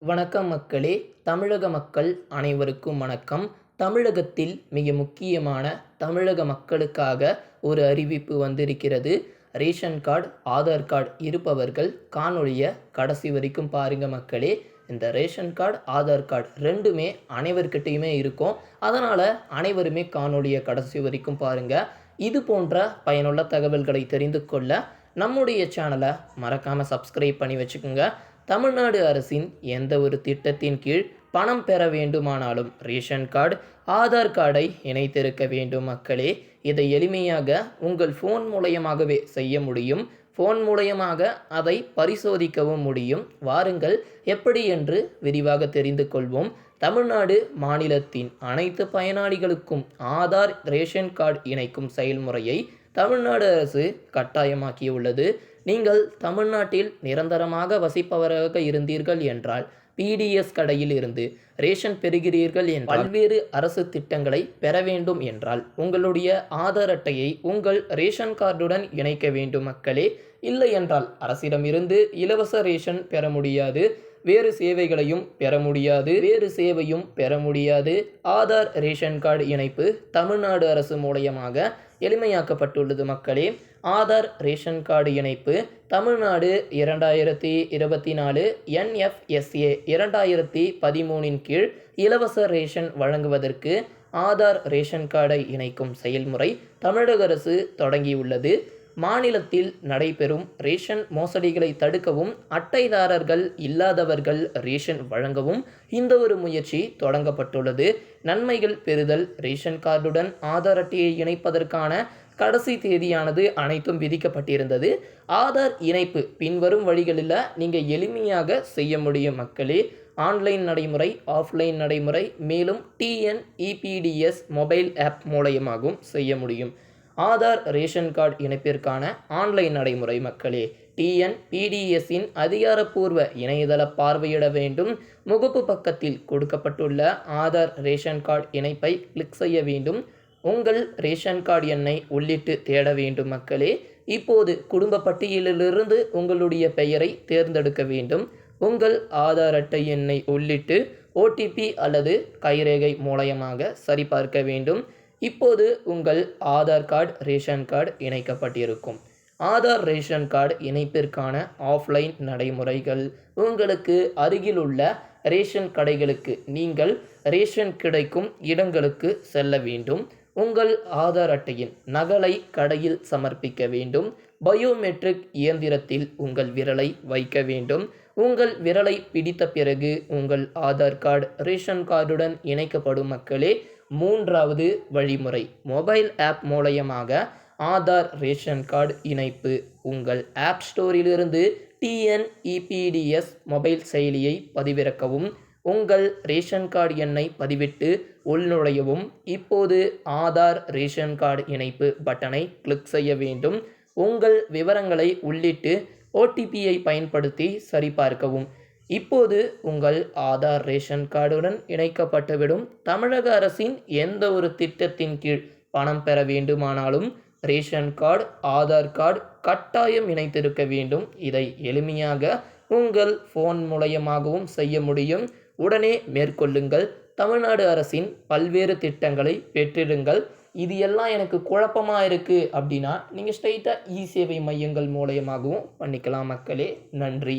வணக்கம் மக்களே. தமிழக மக்கள் அனைவருக்கும் வணக்கம். தமிழகத்தில் மிக முக்கியமான தமிழக மக்களுக்காக ஒரு அறிவிப்பு வந்திருக்கிறது. ரேஷன் கார்டு, ஆதார் கார்டு இருப்பவர்கள் காணொளியை கடைசி வரைக்கும் பாருங்க மக்களே. இந்த ரேஷன் கார்டு, ஆதார் கார்டு ரெண்டுமே அனைவர்கிட்டையுமே இருக்கும். அதனால் அனைவருமே காணொளியை கடைசி வரைக்கும் பாருங்க. இது போன்ற பயனுள்ள தகவல்களை தெரிந்து கொள்ள நம்முடைய சேனலை மறக்காமல் சப்ஸ்கிரைப் பண்ணி வச்சுக்கோங்க. தமிழ்நாடு அரசின் எந்த ஒரு திட்டத்தின் கீழ் பணம் பெற வேண்டுமானாலும் ரேஷன் கார்டு, ஆதார் கார்டை இணைத்திருக்க வேண்டும் மக்களே. இதை எளிமையாக உங்கள் ஃபோன் மூலயமாகவே செய்ய முடியும். ஃபோன் மூலயமாக அதை பரிசோதிக்கவும் முடியும். வாருங்கள், எப்படி என்று விரிவாக தெரிந்து கொள்வோம். தமிழ்நாடு மாநிலத்தின் அனைத்து பயனாளிகளுக்கும் ஆதார் ரேஷன் கார்டு இணைக்கும் செயல்முறையை தமிழ்நாடு அரசு கட்டாயமாக்கியுள்ளது. நீங்கள் தமிழ்நாட்டில் நிரந்தரமாக வசிப்பவராக இருந்தீர்கள் என்றால் பிடிஎஸ் கடையில் இருந்து ரேஷன் பெறுகிறீர்கள் என்றால், பல்வேறு அரசு திட்டங்களை பெற வேண்டும் என்றால் உங்களுடைய ஆதார் அட்டையை உங்கள் ரேஷன் கார்டுடன் இணைக்க வேண்டும் மக்களே. இல்லை என்றால் அரசிடமிருந்து இலவச ரேஷன் பெற முடியாது, வேறு சேவையும் பெற முடியாது. ஆதார் ரேஷன் கார்டு இணைப்பு தமிழ்நாடு அரசு மூலயமாக எளிமையாக்கப்பட்டுள்ளது மக்களே. ஆதார் ரேஷன் கார்டு இணைப்பு தமிழ்நாடு 2024 NFSA 2013 கீழ் இலவச ரேஷன் வழங்குவதற்கு ஆதார் ரேஷன் கார்டை இணைக்கும் செயல்முறை தமிழக அரசு தொடங்கியுள்ளது. மாநிலத்தில் நடைபெறும் ரேஷன் மோசடிகளை தடுக்கவும், அட்டைதாரர்கள் இல்லாதவர்கள் ரேஷன் வழங்கவும் இந்த ஒரு முயற்சி தொடங்கப்பட்டுள்ளது. நன்மைகள் பெறுதல். ரேஷன் கார்டுடன் ஆதார் அட்டையை இணைப்பதற்கான கடைசி தேதியானது அனைத்தும் விதிக்கப்பட்டிருந்தது. ஆதார் இணைப்பு பின்வரும் வழிகளில் நீங்கள் எளிமையாக செய்ய முடியும் மக்களே. ஆன்லைன் நடைமுறை, ஆஃப்லைன் நடைமுறை, மேலும் TNEPDS மொபைல் ஆப் மூலயமாகவும் செய்ய முடியும். ஆதார் ரேஷன் கார்டு இணைப்பிற்கான ஆன்லைன் நடைமுறை மக்களே. TNPDSஇன் அதிகாரப்பூர்வ இணையதள பார்வையிட வேண்டும். முகப்பு பக்கத்தில் கொடுக்கப்பட்டுள்ள ஆதார் ரேஷன் கார்டு இணைப்பை கிளிக் செய்ய வேண்டும். உங்கள் ரேஷன் கார்டு எண்ணை உள்ளிட்டு தேட வேண்டும் மக்களே. இப்போது குடும்ப பட்டியலிலிருந்து உங்களுடைய பெயரை தேர்ந்தெடுக்க வேண்டும். உங்கள் ஆதார் அட்டை எண்ணை உள்ளிட்டு OTP அல்லது கைரேகை மூலயமாக சரிபார்க்க வேண்டும். இப்போது உங்கள் ஆதார் கார்டு, ரேஷன் கார்டு இணைக்கப்பட்டிருக்கும். ஆதார் ரேஷன் கார்டு இணைப்பிற்கான ஆஃப்லைன் நடைமுறைகள். உங்களுக்கு அருகில் உள்ள ரேஷன் கடைகளுக்கு நீங்கள் ரேஷன் கிடைக்கும் இடங்களுக்கு செல்ல வேண்டும். உங்கள் ஆதார் அட்டையின் நகலை கடையில் சமர்ப்பிக்க வேண்டும். பயோமெட்ரிக் இயந்திரத்தில் உங்கள் விரலை வைக்க வேண்டும். உங்கள் விரலை பிடித்த பிறகு உங்கள் ஆதார் கார்டு ரேஷன் கார்டுடன் இணைக்கப்படும் மக்களே. மூன்றாவது வழிமுறை, மொபைல் ஆப் மூலயமாக ஆதார் ரேஷன் கார்டு இணைப்பு. உங்கள் ஆப் ஸ்டோரிலிருந்து TNEPDS மொபைல் செயலியை பதிவிறக்கவும். உங்கள் ரேஷன் கார்டு எண்ணை பதிவிட்டு உள்நுழையவும். இப்போது ஆதார் ரேஷன் கார்டு இணைப்பு பட்டனை கிளிக் செய்ய வேண்டும். உங்கள் விவரங்களை உள்ளிட்டு OTPயை பயன்படுத்தி சரிபார்க்கவும். இப்போது உங்கள் ஆதார் ரேஷன் கார்டுடன் இணைக்கப்பட்டுவிடும். தமிழக அரசின் எந்த ஒரு திட்டத்தின் கீழ் பணம் பெற வேண்டுமானாலும் ரேஷன் கார்டு, ஆதார் கார்டு கட்டாயம் இணைத்திருக்க வேண்டும். இதை எளிமையாக உங்கள் ஃபோன் மூலயமாகவும் செய்ய முடியும். உடனே மேற்கொள்ளுங்கள். தமிழ்நாடு அரசின் பல்வேறு திட்டங்களை பெற்றிடுங்கள். இது எல்லாம் எனக்கு குழப்பமாக இருக்குது அப்படின்னா நீங்கள் ஸ்ட்ரைட்டாக இ சேவை மையங்கள் மூலயமாகவும் பண்ணிக்கலாம் மக்களே. நன்றி.